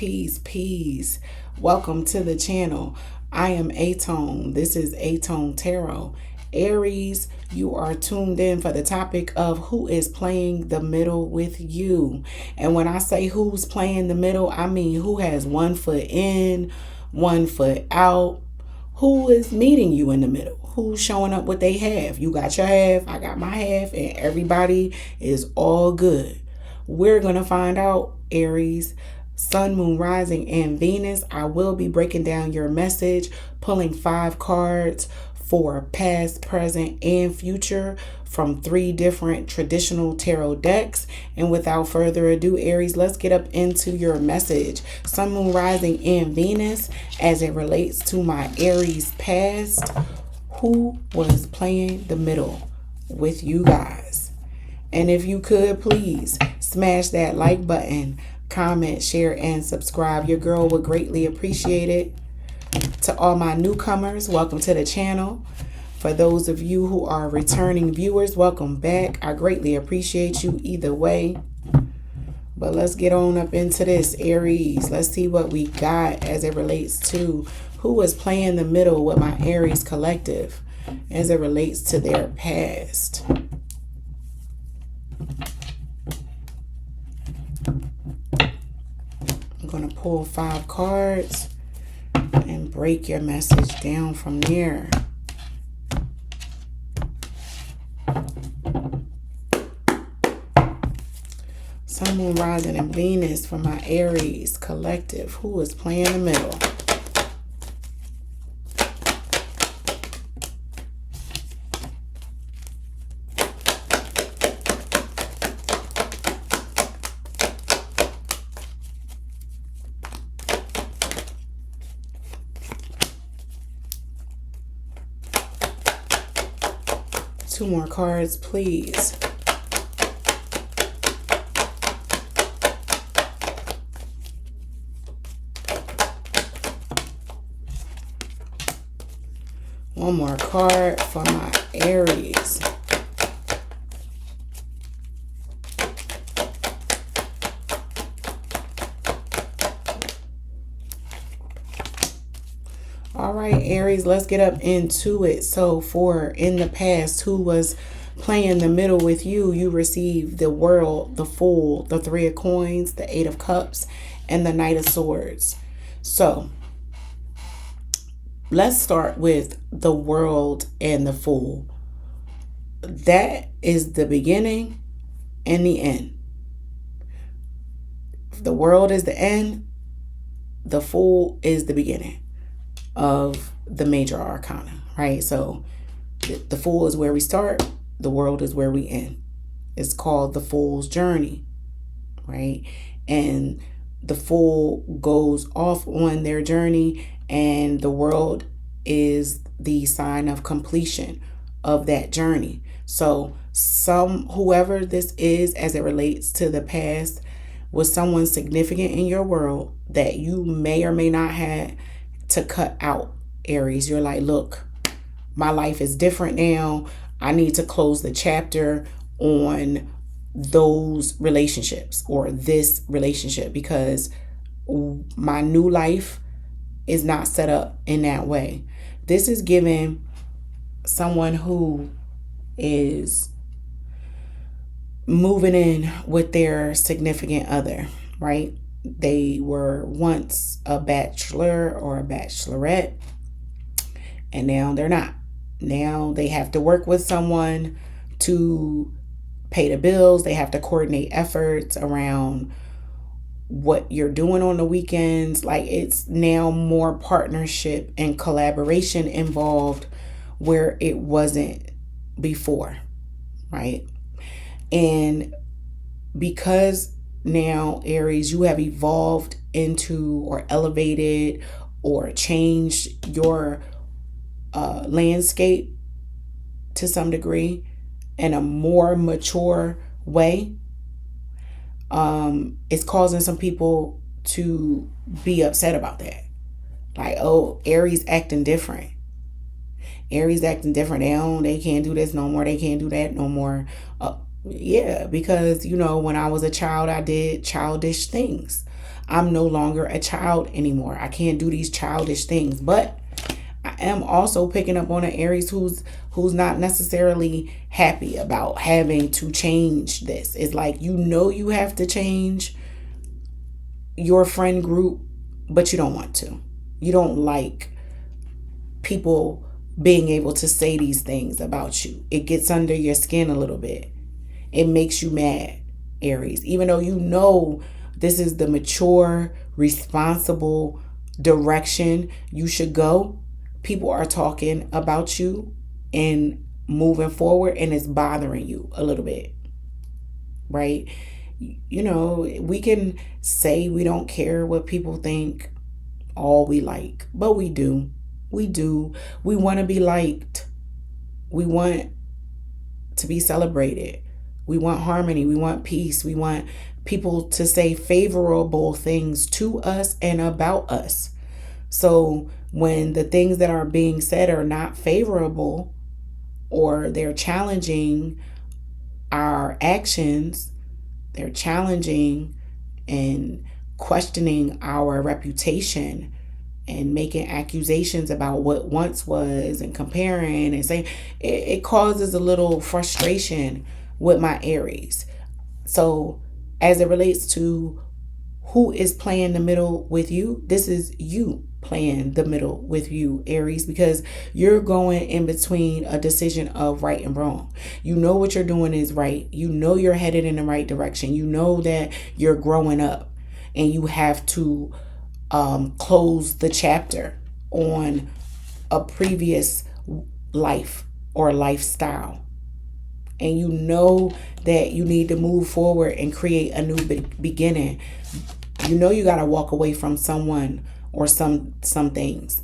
Peace. Welcome to the channel. I am Atone. This is aToneTarot. Aries, you are tuned in for the topic of who is playing the middle with you. And when I say who's playing the middle, I mean who has one foot in, one foot out. Who is meeting you in the middle? Who's showing up what they have? You got your half, I got my half, and everybody is all good. We're going to find out, Aries. Sun, Moon, Rising, and Venus. I will be breaking down your message, pulling 5 cards for past, present, and future from 3 different traditional tarot decks. And without further ado, Aries, let's get up into your message. Sun, Moon, Rising, and Venus as it relates to my Aries past. Who was playing the middle with you guys? And if you could, please smash that like button. Comment, share, and subscribe. Your girl would greatly appreciate it. To all my newcomers, welcome to the channel. For those of you who are returning viewers, welcome back. I greatly appreciate you either way. But let's get on up into this, Aries. Let's see what we got as it relates to who is playing the middle with my Aries collective as it relates to their past. I'm going to pull 5 cards and break your message down from there. Sun, Moon, Rising, and Venus for my Aries collective. Who is playing the middle? Two more cards, please. One more card for my Aries. All right, Aries, let's get up into it. So for in the past, who was playing the middle with you, you received the World, the Fool, the 3 of Coins, the 8 of Cups, and the Knight of Swords. So let's start with the World and the Fool. That is the beginning and the end. If the World is the end, the Fool is the beginning of the major arcana, right? So the Fool is where we start, the World is where we end. It's called the Fool's journey, right? And the Fool goes off on their journey, and the World is the sign of completion of that journey. So whoever this is as it relates to the past was someone significant in your world that you may or may not have to cut out, Aries. You're like, look, my life is different now. I need to close the chapter on those relationships or this relationship because my new life is not set up in that way. This is giving someone who is moving in with their significant other, right? They were once a bachelor or a bachelorette, and now they're not. Now they have to work with someone to pay the bills. They have to coordinate efforts around what you're doing on the weekends. Like, it's now more partnership and collaboration involved where it wasn't before, right? And because now, Aries, you have evolved into or elevated or changed your landscape to some degree in a more mature way. It's causing some people to be upset about that. Like, oh, Aries acting different. Aries acting different now. They can't do this no more. They can't do that no more. Yeah, because, you know, when I was a child, I did childish things. I'm no longer a child anymore. I can't do these childish things. But I am also picking up on an Aries who's not necessarily happy about having to change this. It's like, you have to change your friend group, but you don't want to. You don't like people being able to say these things about you. It gets under your skin a little bit. It makes you mad, Aries. Even though you know this is the mature, responsible direction you should go, people are talking about you and moving forward, and it's bothering you a little bit, right? We can say we don't care what people think all we like, but we do. We do. We want to be liked. We want to be celebrated. We want harmony. We want peace. We want people to say favorable things to us and about us. So when the things that are being said are not favorable, or they're challenging our actions, they're challenging and questioning our reputation and making accusations about what once was and comparing and saying, it causes a little frustration with my Aries. So as it relates to who is playing the middle with you, this is you playing the middle with you, Aries, because you're going in between a decision of right and wrong. You know what you're doing is right. You know you're headed in the right direction. You know that you're growing up, and you have to close the chapter on a previous life or lifestyle. And you know that you need to move forward and create a new beginning. You know you got to walk away from someone or some things,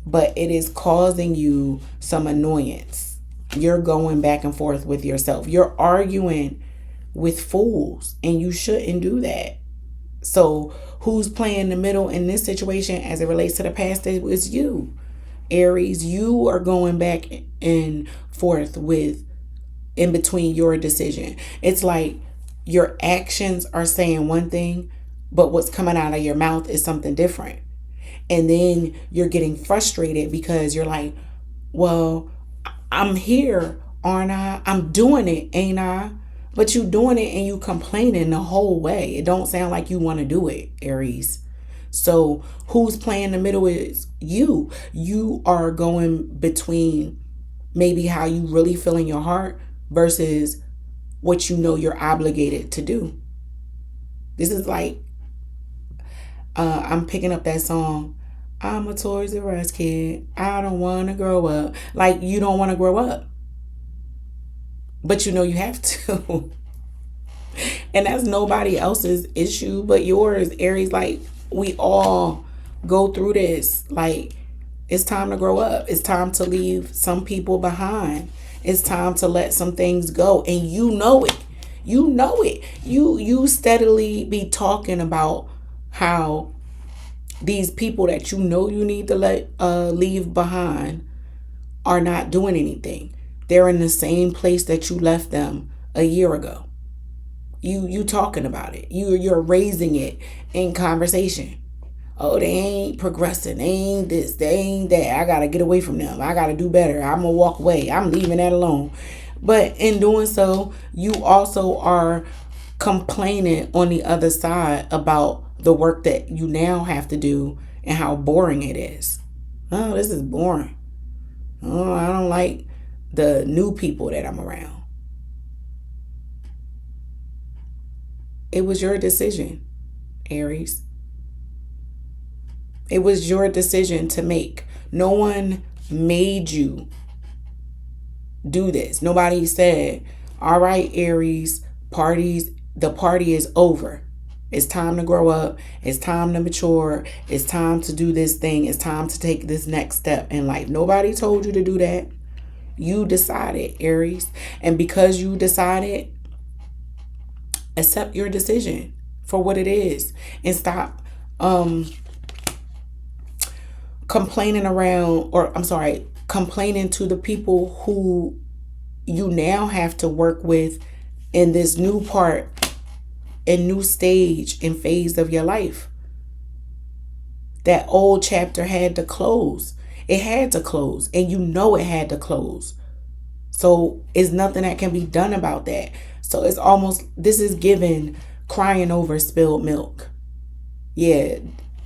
but it is causing you some annoyance. You're going back and forth with yourself. You're arguing with fools, and you shouldn't do that. So who's playing the middle in this situation as it relates to the past? It was you, Aries. You are going back and forth in between your decision. It's like your actions are saying one thing, but what's coming out of your mouth is something different. And then you're getting frustrated because you're like, well, I'm here, aren't I? I'm doing it, ain't I? But you doing it and you complaining the whole way. It don't sound like you want to do it, Aries. So who's playing the middle is you. You are going between maybe how you really feel in your heart versus what you know you're obligated to do. This is like, I'm picking up that song, I'm a Toys R Us kid, I don't want to grow up. Like, you don't want to grow up, but you know you have to. And that's nobody else's issue but yours, Aries. Like, we all go through this. Like, it's time to grow up. It's time to leave some people behind. It's time to let some things go. And you know it. You know it. You steadily be talking about how these people that you know you need to leave behind are not doing anything. They're in the same place that you left them a year ago. You talking about it. You're raising it in conversation. Oh, they ain't progressing. They ain't this. They ain't that. I gotta get away from them. I gotta do better. I'm gonna walk away. I'm leaving that alone. But in doing so, you also are complaining on the other side about the work that you now have to do and how boring it is. Oh, this is boring. Oh, I don't like the new people that I'm around. It was your decision, Aries. It was your decision to make. No one made you do this. Nobody said, all right, Aries, the party is over. It's time to grow up. It's time to mature. It's time to do this thing. It's time to take this next step in life. Nobody told you to do that. You decided, Aries. And because you decided, accept your decision for what it is and stop complaining to the people who you now have to work with in this new part and new stage and phase of your life. That old chapter had to close. It had to close, and you know it had to close. So it's nothing that can be done about that. So it's almost, this is given crying over spilled milk. Yeah,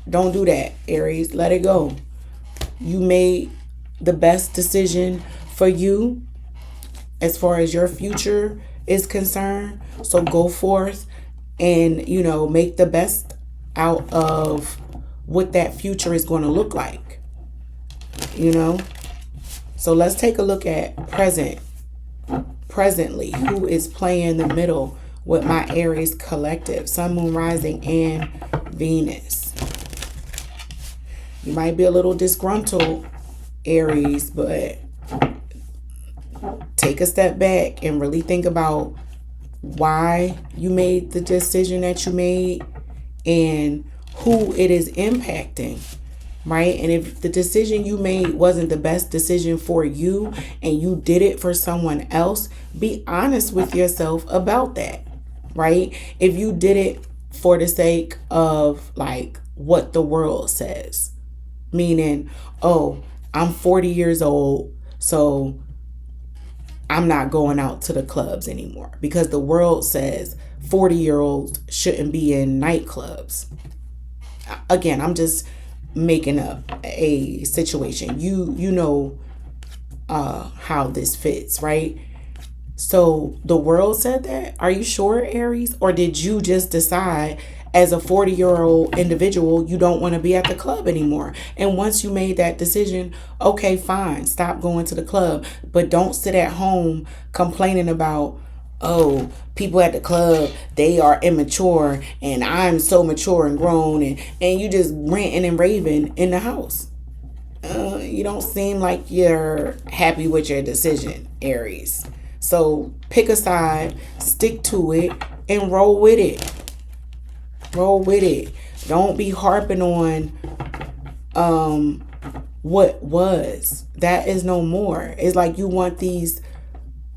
don't do that, Aries. Let it go. You made the best decision for you as far as your future is concerned. So go forth and, make the best out of what that future is going to look like. So let's take a look at presently, who is playing the middle with my Aries collective, Sun, Moon, Rising, and Venus. You might be a little disgruntled, Aries, but take a step back and really think about why you made the decision that you made and who it is impacting, right? And if the decision you made wasn't the best decision for you and you did it for someone else, be honest with yourself about that, right? If you did it for the sake of like what the world says, meaning, oh, I'm 40 years old, so I'm not going out to the clubs anymore because the world says 40-year-olds shouldn't be in nightclubs. Again, I'm just making up a situation. You know how this fits, right? So the world said that. Are you sure, Aries? Or did you just decide as a 40-year-old individual you don't want to be at the club anymore? And once you made that decision, okay, fine, stop going to the club. But don't sit at home complaining about, oh, people at the club, they are immature and I'm so mature and grown, and you just ranting and raving in the house. You don't seem like you're happy with your decision, Aries. So pick a side, stick to it, and roll with it. Roll with it. Don't be harping on what was. That is no more. It's like you want these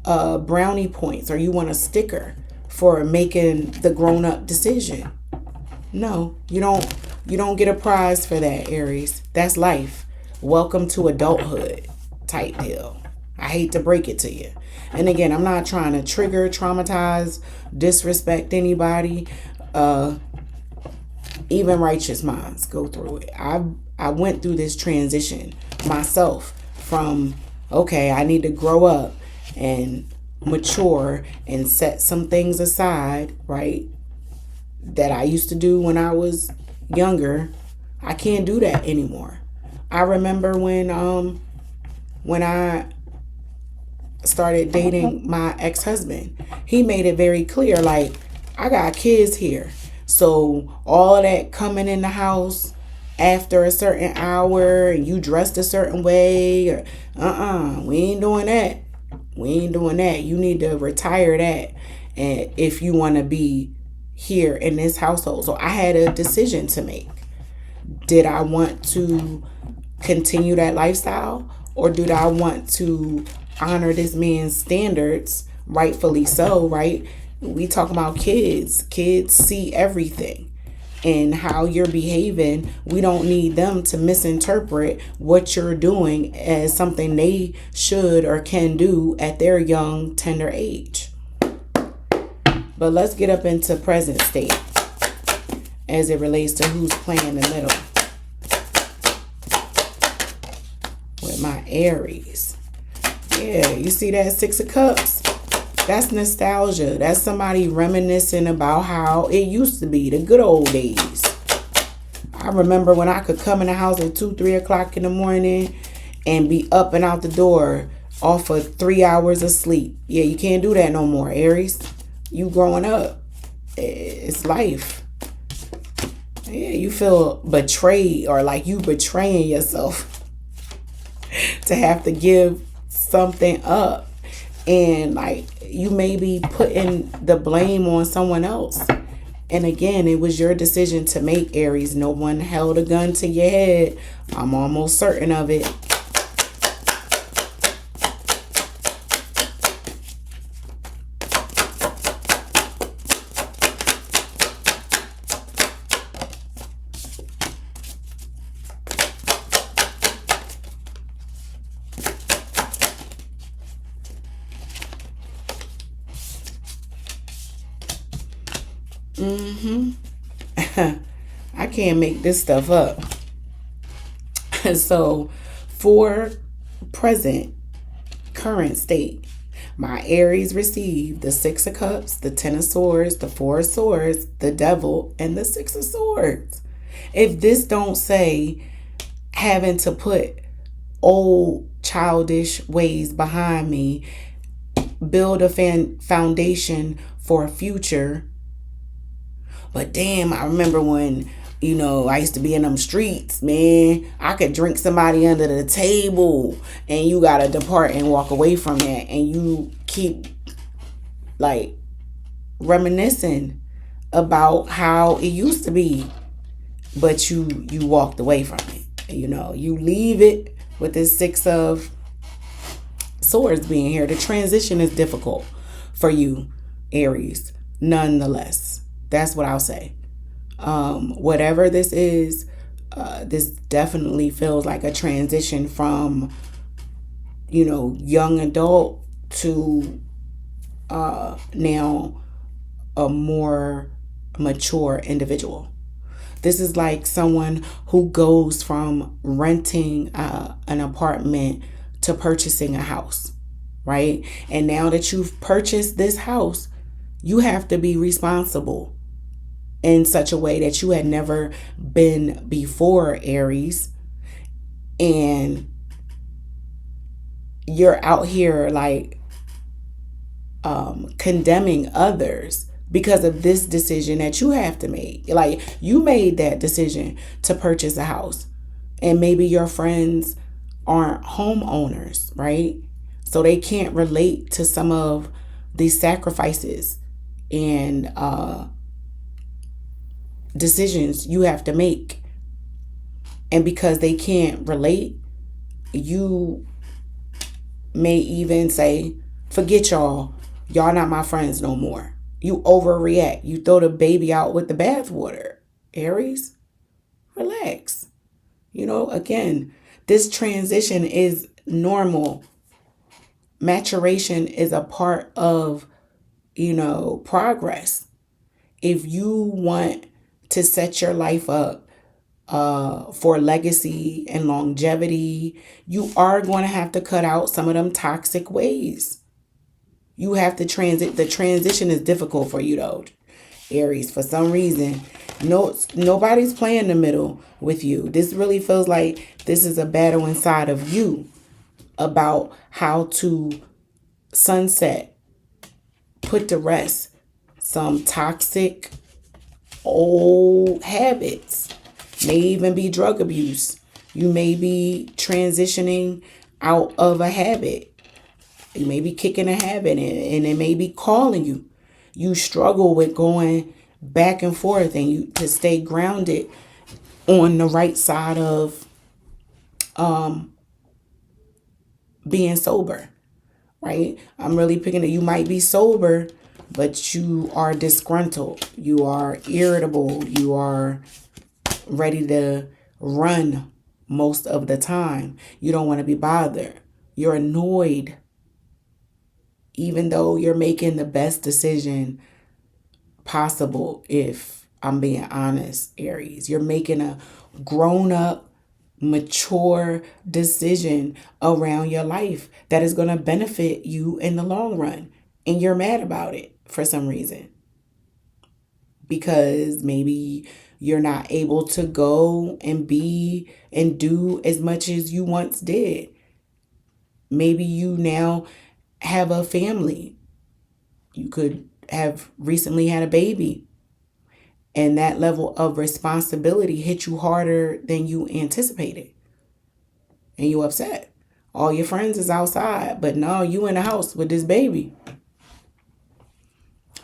brownie points, or you want a sticker for making the grown-up decision. No, you don't get a prize for that, Aries. That's life. Welcome to adulthood type deal. I hate to break it to you. And again, I'm not trying to trigger, traumatize, disrespect anybody. Even righteous minds go through it. I went through this transition myself from, okay, I need to grow up and mature and set some things aside, right, that I used to do when I was younger. I can't do that anymore. I remember when I started dating my ex-husband, he made it very clear, like, I got kids here. So all that coming in the house after a certain hour and you dressed a certain way, or we ain't doing that. We ain't doing that. You need to retire that, and if you want to be here in this household. So I had a decision to make. Did I want to continue that lifestyle, or did I want to honor this man's standards? Rightfully so, right? We talk about kids. Kids see everything. And how you're behaving, we don't need them to misinterpret what you're doing as something they should or can do at their young, tender age. But let's get up into present state as it relates to who's playing the middle with my Aries. Yeah, you see that Six of Cups? That's nostalgia. That's somebody reminiscing about how it used to be, the good old days. I remember when I could come in the house at 2, 3 o'clock in the morning and be up and out the door off of 3 hours of sleep. Yeah, you can't do that no more, Aries. You growing up. It's life. Yeah, you feel betrayed, or like you betraying yourself to have to give something up. And like you may be putting the blame on someone else. And again, it was your decision to make, Aries. No one held a gun to your head. I'm almost certain of it. Mm-hmm. I can't make this stuff up. So, for present, current state, my Aries received the Six of Cups, the Ten of Swords, the Four of Swords, the Devil, and the Six of Swords. If this don't say having to put old childish ways behind me, build a foundation for a future. But damn, I remember when, I used to be in them streets, man. I could drink somebody under the table and you got to depart and walk away from that. And you keep like reminiscing about how it used to be. But you walked away from it. You leave it with this Six of Swords being here. The transition is difficult for you, Aries, nonetheless. That's what I'll say. Whatever this is, this definitely feels like a transition from, young adult to now a more mature individual. This is like someone who goes from renting an apartment to purchasing a house, right? And now that you've purchased this house, you have to be responsible in such a way that you had never been before, Aries. And you're out here like condemning others because of this decision that you have to make. Like, you made that decision to purchase a house, and maybe your friends aren't homeowners, right? So they can't relate to some of these sacrifices and decisions you have to make. And because they can't relate, you may even say, forget y'all. Y'all not my friends no more. You overreact. You throw the baby out with the bathwater. Aries, relax. Again, this transition is normal. Maturation is a part of, progress. If you want to set your life up for legacy and longevity, you are going to have to cut out some of them toxic ways. You have to the transition is difficult for you though, Aries. For some reason, nobody's playing the middle with you. This really feels like this is a battle inside of you about how to sunset, put to rest some toxic old habits. May even be drug abuse. You may be transitioning out of a habit. You may be kicking a habit and it may be calling you. You struggle with going back and forth and you to stay grounded on the right side of being sober, right? I'm really picking it. You might be sober, but you are disgruntled. You are irritable. You are ready to run most of the time. You don't want to be bothered. You're annoyed. Even though you're making the best decision possible, if I'm being honest, Aries. You're making a grown-up, mature decision around your life that is going to benefit you in the long run. And you're mad about it for some reason. Because maybe you're not able to go and be and do as much as you once did. Maybe you now have a family. You could have recently had a baby. And that level of responsibility hit you harder than you anticipated. And you upset. All your friends is outside, but no, you in the house with this baby.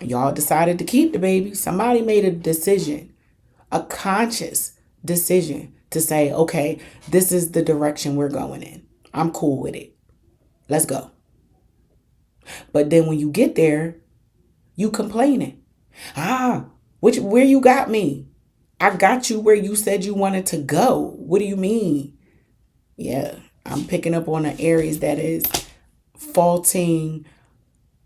Y'all decided to keep the baby. Somebody made a decision, a conscious decision to say, okay, this is the direction we're going in. I'm cool with it. Let's go. But then when you get there, you complaining. Where you got me? I got you where you said you wanted to go. What do you mean? Yeah, I'm picking up on the Aries that is faulting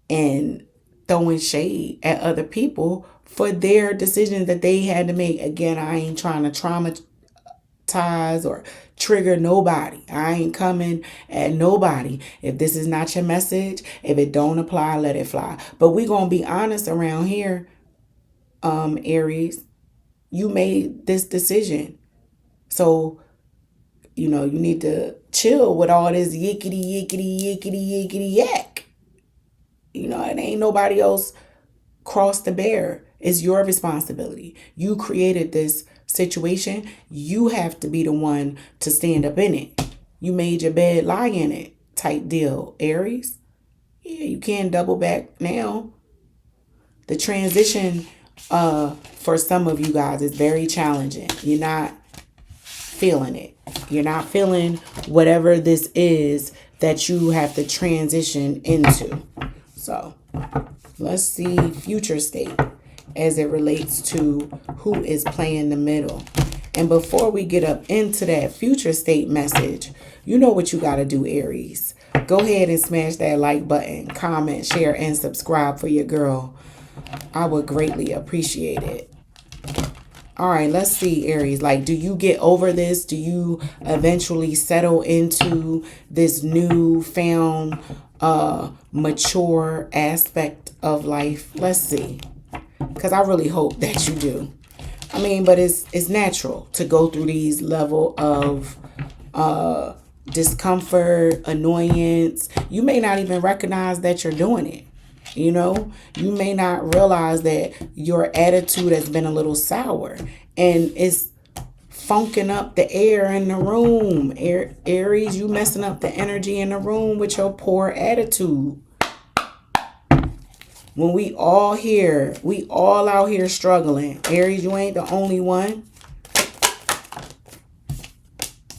and throwing shade at other people for their decisions that they had to make. Again, I ain't trying to traumatize or trigger nobody. I ain't coming at nobody. If this is not your message, if it don't apply, let it fly. But we gonna be honest around here, Aries. You made this decision. So, you need to chill with all this yickety, yickety, yickety, yickety, yak. It ain't nobody else cross to bear. It's your responsibility. You created this situation. You have to be the one to stand up in it. You made your bed, lie in it type deal, Aries. Yeah, you can't double back now. The transition for some of you guys is very challenging. You're not feeling it. You're not feeling whatever this is that you have to transition into. So let's see future state as it relates to who is playing the middle. And before we get up into that future state message, you know what you got to do, Aries. Go ahead and smash that like button, comment, share, and subscribe for your girl. I would greatly appreciate it. All right, let's see, Aries. Like, do you get over this? Do you eventually settle into this newfound mature aspect of life? Let's see. Because I really hope that you do. I mean, but it's natural to go through these level of discomfort, annoyance. You may not even recognize that you're doing it. You may not realize that your attitude has been a little sour and it's funking up the air in the room. Aries, you messing up the energy in the room with your poor attitude. When we all out here struggling. Aries, you ain't the only one.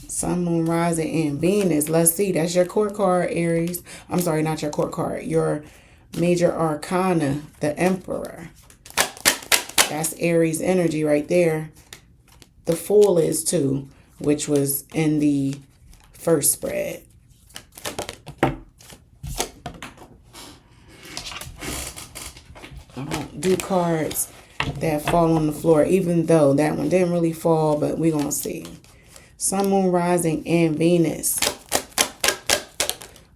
Sun, Moon, Rising, and Venus. Let's see. That's your court card, Aries. I'm sorry, not your court card. Your major arcana, the Emperor. That's Aries energy right there. The Fool is too, which was in the first spread. I don't do cards that fall on the floor, even though that one didn't really fall, but we're going to see. Sun, Moon, Rising, and Venus.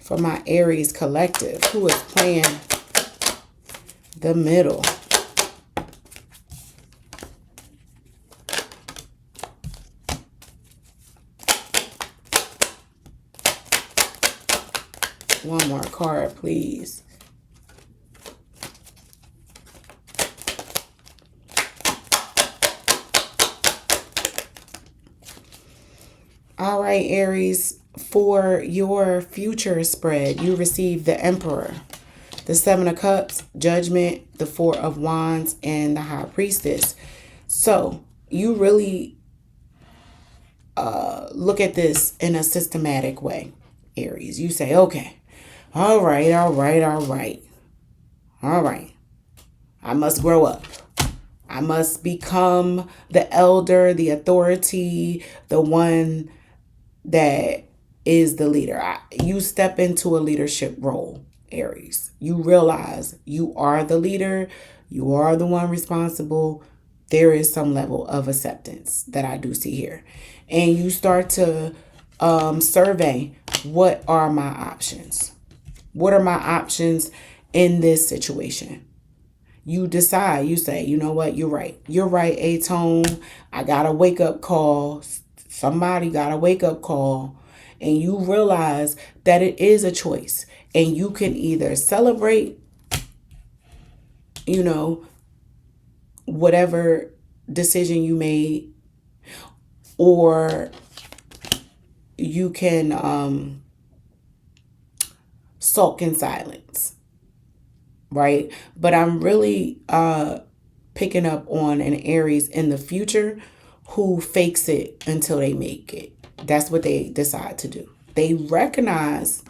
For my Aries collective, who is playing the middle. One more card, please. All right, Aries, for your future spread, you receive the Emperor, the Seven of Cups, Judgment, the Four of Wands, and the High Priestess. So you really look at this in a systematic way, Aries. You say, okay, all right. I must grow up. I must become the elder, the authority, the one that is the leader. You step into a leadership role, Aries. You realize you are the leader. You are the one responsible. There is some level of acceptance that I do see here. And you start to survey, what are my options? What are my options in this situation? You decide, you say, you know what, you're right. You're right, aTone. I got a wake-up call. Somebody got a wake-up call. And you realize that it is a choice. And you can either celebrate, whatever decision you made, or you can sulk in silence. Right? But I'm really picking up on an Aries in the future who fakes it until they make it. That's what they decide to do. They recognize,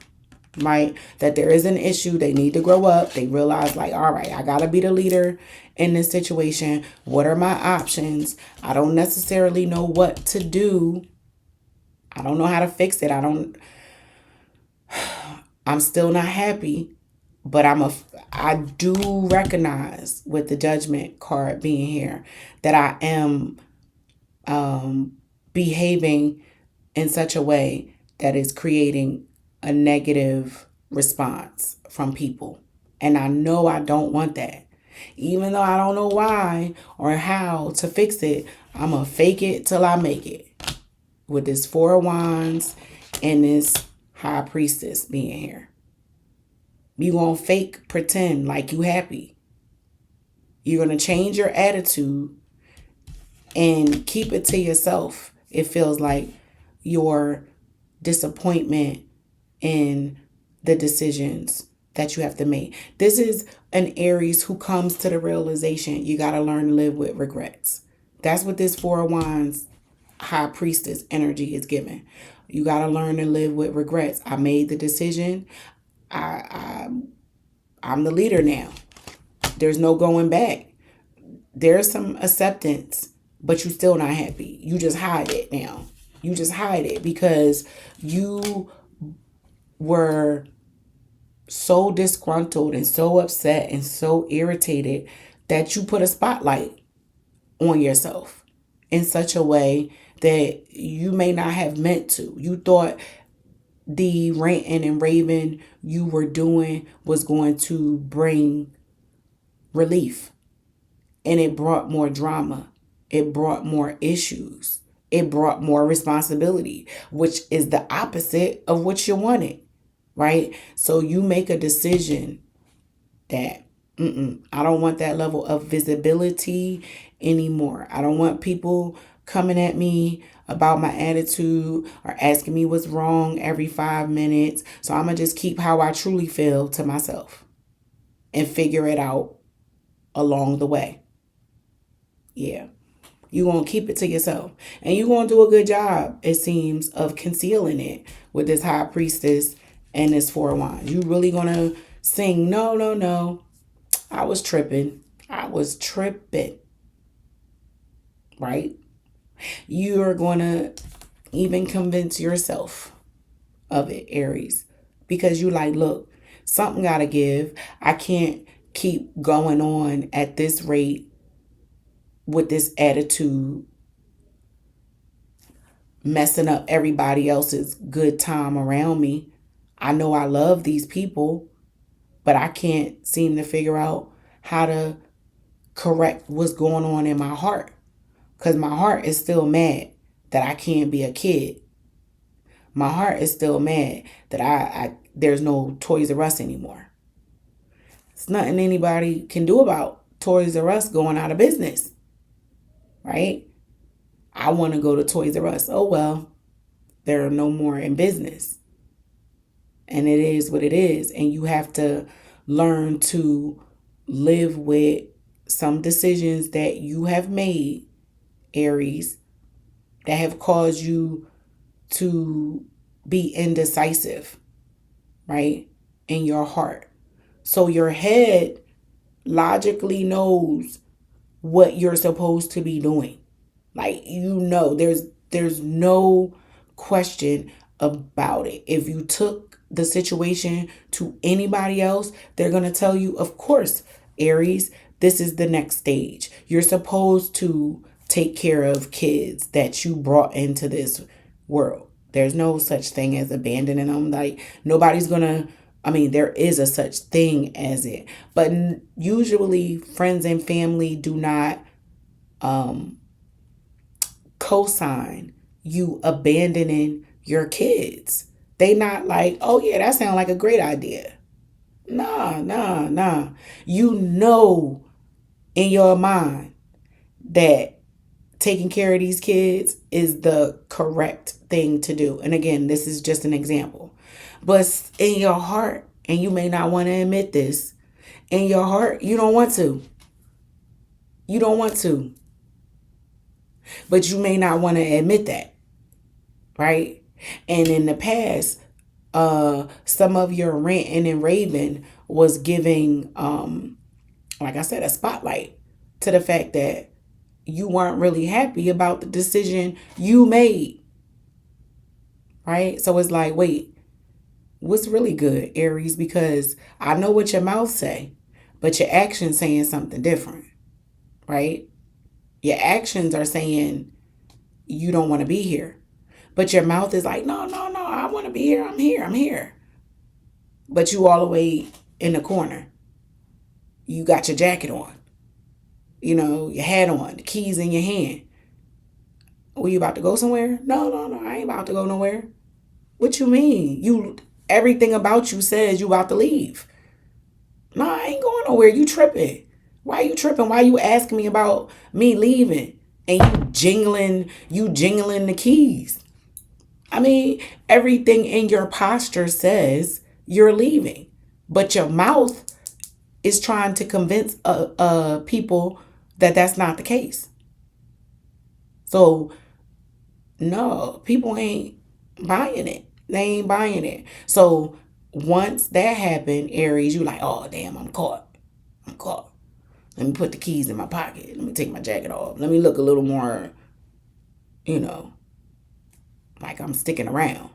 right, that there is an issue. They need to grow up. They realize, like, all right, I got to be the leader in this situation. What are my options? I don't necessarily know what to do. I don't know how to fix it. I'm still not happy. But I do recognize with the Judgment card being here that I am behaving in such a way that is creating a negative response from people. And I know I don't want that. Even though I don't know why or how to fix it, I'm going to fake it till I make it. With this Four of Wands and this High Priestess being here. You going to fake pretend like you happy. You're going to change your attitude and keep it to yourself. It feels like your disappointment in the decisions that you have to make. This is an Aries who comes to the realization you got to learn to live with regrets. That's what this Four of Wands High Priestess energy is giving. You got to learn to live with regrets. I made the decision. I'm the leader now. There's no going back. There's some acceptance, but you're still not happy. You just hide it now. You just hide it because you were so disgruntled and so upset and so irritated that you put a spotlight on yourself in such a way that you may not have meant to. You thought the ranting and raving you were doing was going to bring relief. And it brought more drama. It brought more issues. It brought more responsibility, which is the opposite of what you wanted, right? So you make a decision that I don't want that level of visibility anymore. I don't want people coming at me about my attitude or asking me what's wrong every 5 minutes. So I'm going to just keep how I truly feel to myself and figure it out along the way. Yeah. You're going to keep it to yourself. And you're going to do a good job, it seems, of concealing it with this High Priestess and this Four of Wands. You really going to sing, no, no, no. I was tripping. I was tripping. Right? You are going to even convince yourself of it, Aries. Because you like, look, something got to give. I can't keep going on at this rate with this attitude, messing up everybody else's good time around me. I know I love these people, but I can't seem to figure out how to correct what's going on in my heart. Because my heart is still mad that I can't be a kid. My heart is still mad that I there's no Toys R Us anymore. It's nothing anybody can do about Toys R Us going out of business. Right? I want to go to Toys R Us. Oh, well, they're no more in business. And it is what it is. And you have to learn to live with some decisions that you have made, Aries, that have caused you to be indecisive, right? In your heart. So your head logically knows what you're supposed to be doing. Like, you know, there's no question about it. If you took the situation to anybody else, they're going to tell you, of course, Aries, this is the next stage. You're supposed to take care of kids that you brought into this world. There's no such thing as abandoning them. Like, nobody's going to, there is a such thing as it. But usually friends and family do not co-sign you abandoning your kids. They not like, oh yeah, that sounds like a great idea. Nah. You know in your mind that taking care of these kids is the correct thing to do. And again, this is just an example. But in your heart, and you may not want to admit this, in your heart, you don't want to. You don't want to. But you may not want to admit that. Right? And in the past, some of your ranting and raving was giving, like I said, a spotlight to the fact that you weren't really happy about the decision you made. Right? So it's like, wait, what's really good, Aries, because I know what your mouth say, but your actions saying something different, right? Your actions are saying you don't want to be here. But your mouth is like, no, no, no, I want to be here. I'm here. I'm here. But you all the way in the corner. You got your jacket on, your hat on, the keys in your hand. Were you about to go somewhere? No, no, no, I ain't about to go nowhere. What you mean? Everything about you says you about to leave. No, I ain't going nowhere. You tripping. Why you tripping? Why you asking me about me leaving? And you jingling the keys. I mean, everything in your posture says you're leaving. But your mouth is trying to convince people that that's not the case. So, no, people ain't buying it. They ain't buying it. So, once that happened, Aries, you like, oh, damn, I'm caught. I'm caught. Let me put the keys in my pocket. Let me take my jacket off. Let me look a little more, you know, like I'm sticking around.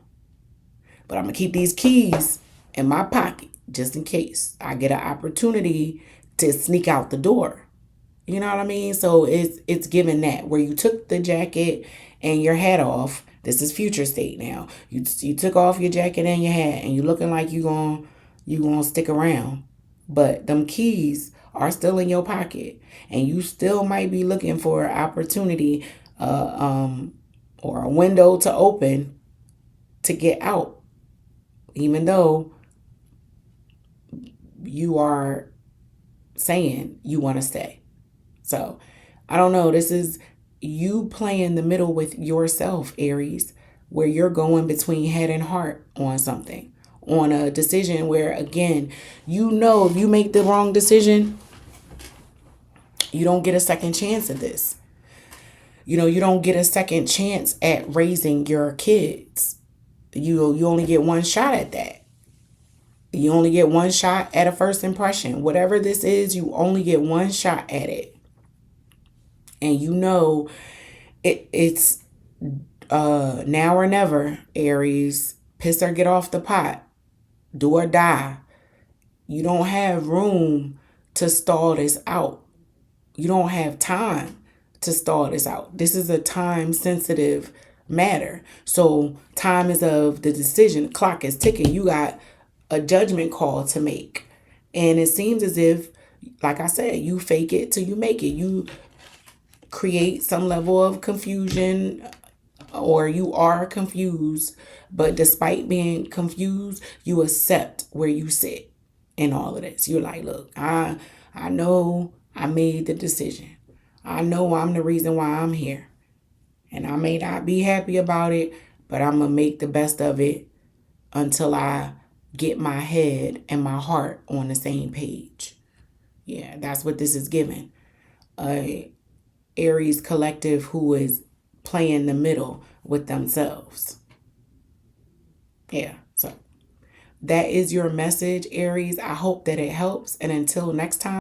But I'm going to keep these keys in my pocket just in case I get an opportunity to sneak out the door. You know what I mean? So it's given that where you took the jacket and your hat off. This is future state now. You took off your jacket and your hat and you looking like you gonna stick around. But them keys are still in your pocket and you still might be looking for an opportunity or a window to open to get out, even though you are saying you want to stay. So I don't know. This is you playing the middle with yourself, Aries, where you're going between head and heart on something, on a decision where, again, if you make the wrong decision, you don't get a second chance at this. You don't get a second chance at raising your kids. You only get one shot at that. You only get one shot at a first impression. Whatever this is, you only get one shot at it. And it's now or never, Aries. Piss or get off the pot. Do or die. You don't have room to stall this out. You don't have time to stall this out. This is a time sensitive matter. So time is of the decision. The clock is ticking. You got a judgment call to make. And it seems as if, like I said, you fake it till you make it. You create some level of confusion or you are confused. But despite being confused, you accept where you sit in all of this. You're like, look, I know I made the decision. I know I'm the reason why I'm here. And I may not be happy about it, but I'm going to make the best of it until I get my head and my heart on the same page. Yeah, that's what this is giving. Aries collective who is playing the middle with themselves. Yeah, so that is your message, Aries. I hope that it helps. And until next time.